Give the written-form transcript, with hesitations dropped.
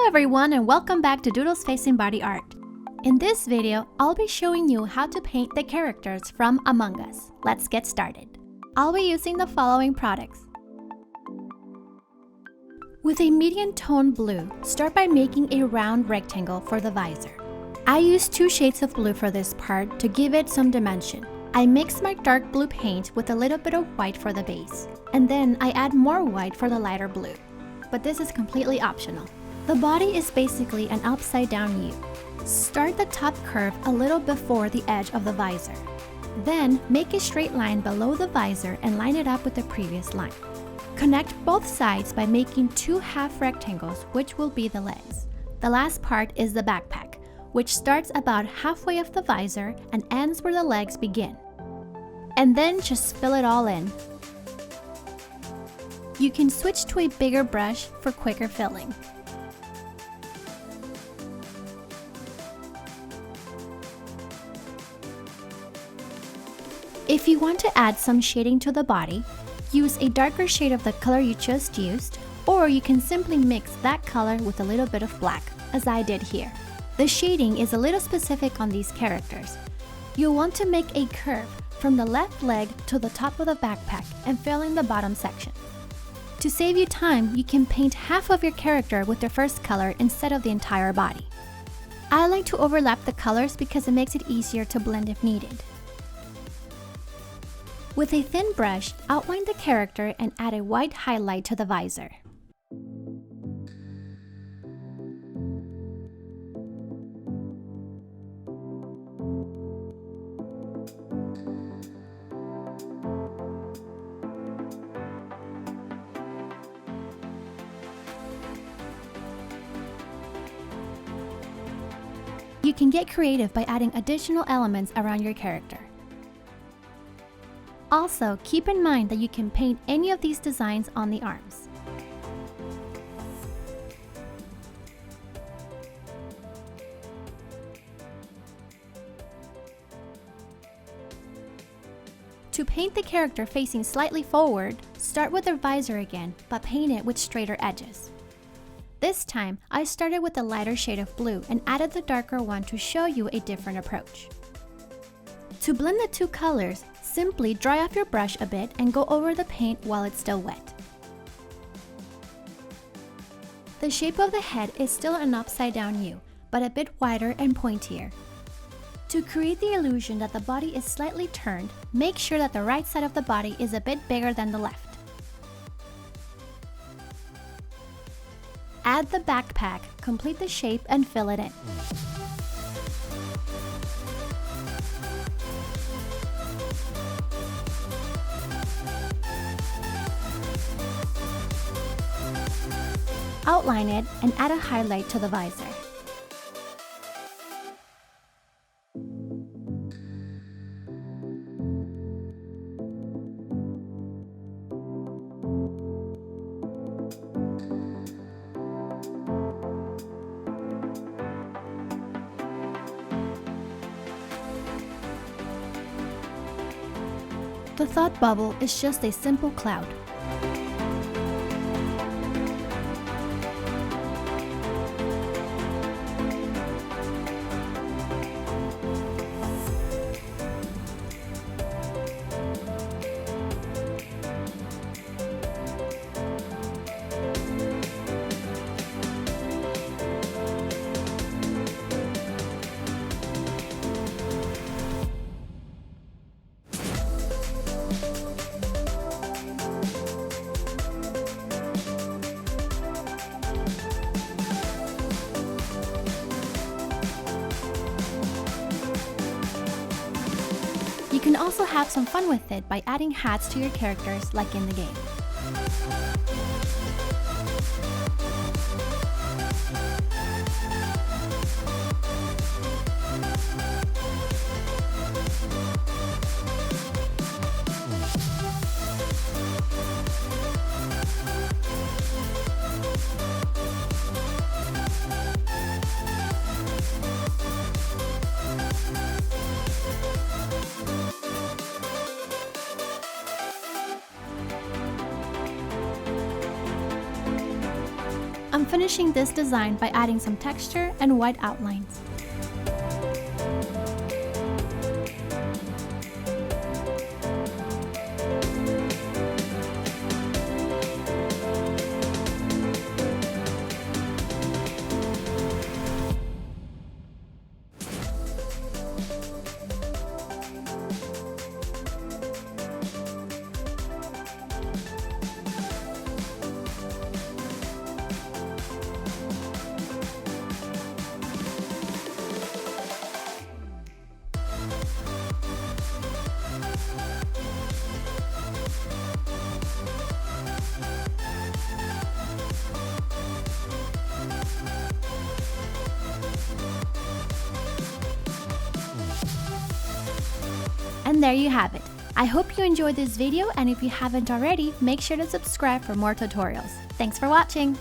everyone, and welcome back to Doodle's Facing Body Art. In this video, I'll be showing you how to paint the characters from Among Us. Let's get started. I'll be using the following products. With a medium tone blue, start by making a round rectangle for the visor. I used 2 shades of blue for this part to give it some dimension. I mix my dark blue paint with a little bit of white for the base, and then I add more white for the lighter blue. But this is completely optional. The body is basically an upside down U. Start the top curve a little before the edge of the visor. Then make a straight line below the visor and line it up with the previous line. Connect both sides by making 2 half rectangles, which will be the legs. The last part is the backpack, which starts about halfway of the visor and ends where the legs begin. And then just fill it all in. You can switch to a bigger brush for quicker filling. If you want to add some shading to the body, use a darker shade of the color you just used, or you can simply mix that color with a little bit of black, as I did here. The shading is a little specific on these characters. You'll want to make a curve from the left leg to the top of the backpack and fill in the bottom section. To save you time, you can paint half of your character with the first color instead of the entire body. I like to overlap the colors because it makes it easier to blend if needed. With a thin brush, outline the character and add a white highlight to the visor. You can get creative by adding additional elements around your character. Also, keep in mind that you can paint any of these designs on the arms. To paint the character facing slightly forward, start with the visor again, but paint it with straighter edges. This time, I started with a lighter shade of blue and added the darker one to show you a different approach. To blend the 2 colors, simply dry off your brush a bit and go over the paint while it's still wet. The shape of the head is still an upside down U, but a bit wider and pointier. To create the illusion that the body is slightly turned, make sure that the right side of the body is a bit bigger than the left. Add the backpack, complete the shape, and fill it in. Outline it and add a highlight to the visor. The thought bubble is just a simple cloud. You can also have some fun with it by adding hats to your characters like in the game. I'm finishing this design by adding some texture and white outlines. And there you have it. I hope you enjoyed this video, and if you haven't already, make sure to subscribe for more tutorials. Thanks for watching!